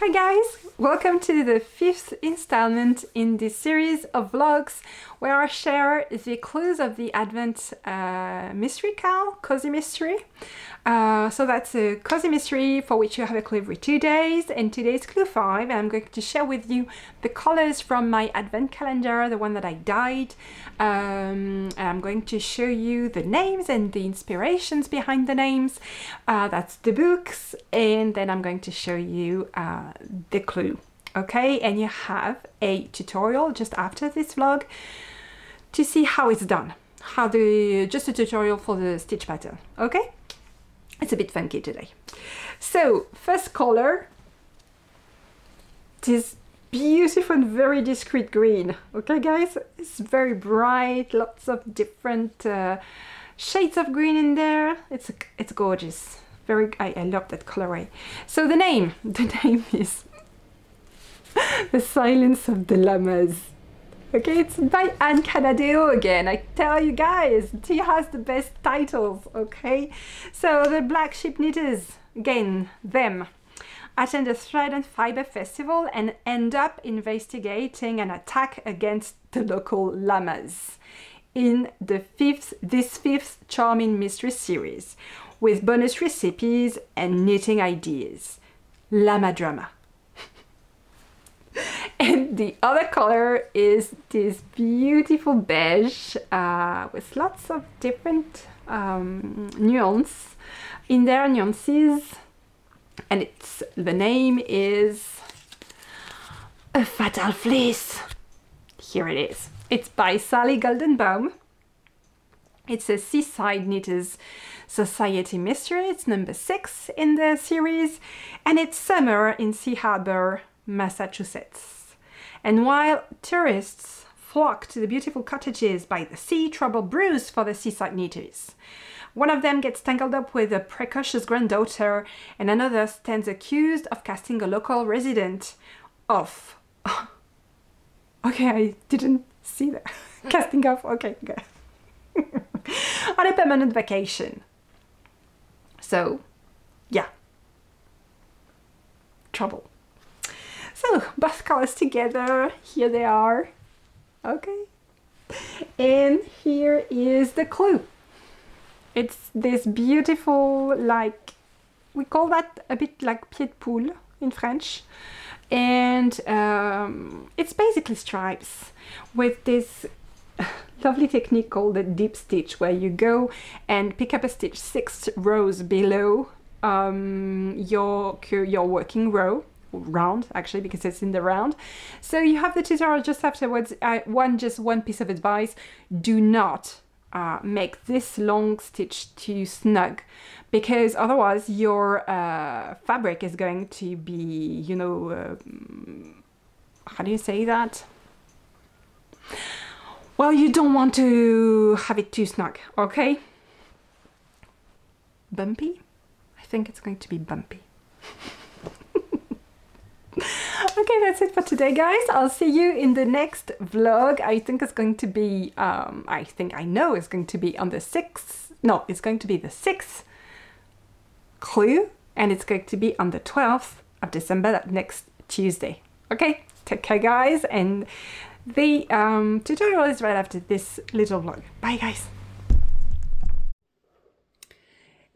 Hi guys! Welcome to the 5th installment in this series of vlogs where I share the clues of the Advent mystery KAL, Cosy mystery. So that's a Cosy mystery for which you have a clue every 2 days, and today's clue 5, and I'm going to share with you the colors from my Advent calendar, the one that I dyed. And I'm going to show you the names and the inspirations behind the names. That's the books, and then I'm going to show you the clue. Okay, and you have a tutorial just after this vlog to see how it's done. Just a tutorial for the stitch pattern. Okay, it's a bit funky today. So first color, this beautiful and very discreet green. Okay guys, it's very bright, lots of different shades of green in there. It's gorgeous. I love that colorway. So the name is The Silence of the Llamas. Okay, it's by MKAL again. I tell you guys, she has the best titles. Okay, so the Black Sheep Knitters, again, them, attend a thread and fiber festival and end up investigating an attack against the local llamas in this fifth charming mystery series, with bonus recipes and knitting ideas. Llama drama. And the other color is this beautiful beige with lots of different nuances, and the name is A Fatal Fleece. Here it is. It's by Sally Goldenbaum. It's a Seaside Knitters Society mystery. It's number 6 in the series, and it's summer in Sea Harbor, Massachusetts. And while tourists flock to the beautiful cottages by the sea, trouble brews for the seaside knitters. One of them gets tangled up with a precocious granddaughter, and another stands accused of casting a local resident off. Okay, I didn't see that. Casting off, okay, good. On a permanent vacation. So, yeah. Trouble. So, both colors together, here they are. Okay. And here is the clue. It's this beautiful, like, we call that a bit like pied de poule in French. And it's basically stripes with this lovely technique called the deep stitch, where you go and pick up a stitch 6 rows below your working round, actually, because it's in the round. So you have the tutorial just afterwards. One piece of advice: do not make this long stitch too snug, because otherwise your fabric is going to be, you know, how do you say that? Well, you don't want to have it too snug, okay? Bumpy? I think it's going to be bumpy. Okay, that's it for today, guys. I'll see you in the next vlog. I think it's going to be, I know it's going to be on the 6th. No, it's going to be the 6th clue, and it's going to be on the 12th of December, that next Tuesday. Okay, take care, guys, and the tutorial is right after this little vlog. Bye, guys.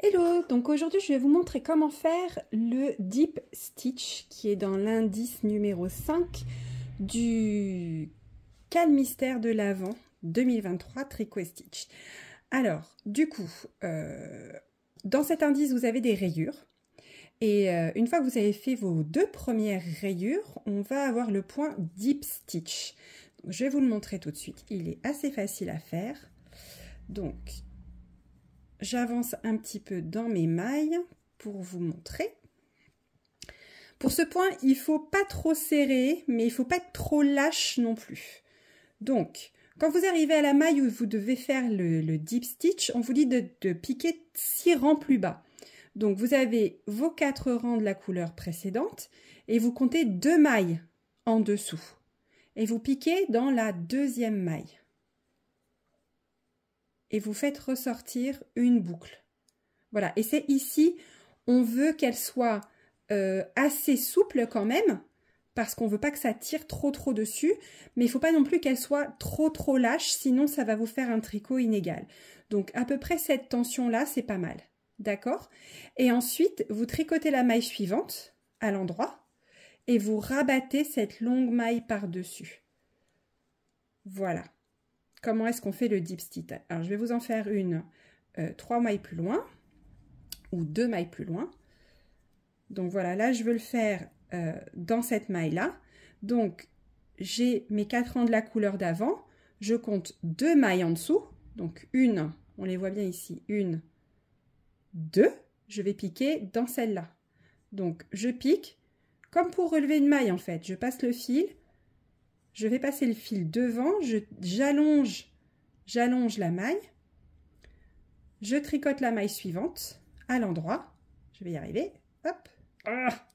Hello, donc aujourd'hui je vais vous montrer comment faire le Deep Stitch qui est dans l'indice numéro 5 du KAL Mystère de l'Avent 2023 Tricot et Stitch. Alors, du coup, dans cet indice vous avez des rayures, et une fois que vous avez fait vos 2 premières rayures, on va avoir le point Deep Stitch. Donc, je vais vous le montrer tout de suite, il est assez facile à faire. Donc, j'avance un petit peu dans mes mailles pour vous montrer. Pour ce point, il ne faut pas trop serrer, mais il ne faut pas être trop lâche non plus. Donc, quand vous arrivez à la maille où vous devez faire le deep stitch, on vous dit de piquer 6 rangs plus bas. Donc, vous avez vos 4 rangs de la couleur précédente et vous comptez 2 mailles en dessous. Et vous piquez dans la 2e maille. Et vous faites ressortir une boucle. Voilà, et c'est ici, on veut qu'elle soit assez souple quand même, parce qu'on ne veut pas que ça tire trop dessus, mais il ne faut pas non plus qu'elle soit trop lâche, sinon ça va vous faire un tricot inégal. Donc à peu près cette tension-là, c'est pas mal. D'accord? Et ensuite, vous tricotez la maille suivante à l'endroit et vous rabattez cette longue maille par-dessus. Voilà. Comment est-ce qu'on fait le dip stitch? Alors, je vais vous en faire une 3 mailles plus loin ou 2 mailles plus loin. Donc voilà, là, je veux le faire dans cette maille-là. Donc, j'ai mes 4 rangs de la couleur d'avant. Je compte 2 mailles en dessous. Donc, une, on les voit bien ici, 1, 2. Je vais piquer dans celle-là. Donc, je pique comme pour relever une maille, en fait. Je passe le fil. Je vais passer le fil devant. J'allonge la maille. Je tricote la maille suivante à l'endroit. Je vais y arriver. Hop. Ah.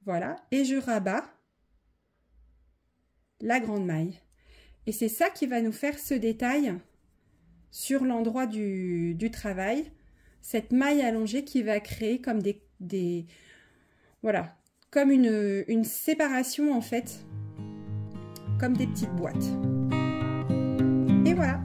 Voilà, et je rabats la grande maille. Et c'est ça qui va nous faire ce détail sur l'endroit du travail. Cette maille allongée qui va créer comme voilà, comme une séparation en fait, comme des petites boîtes. Et voilà.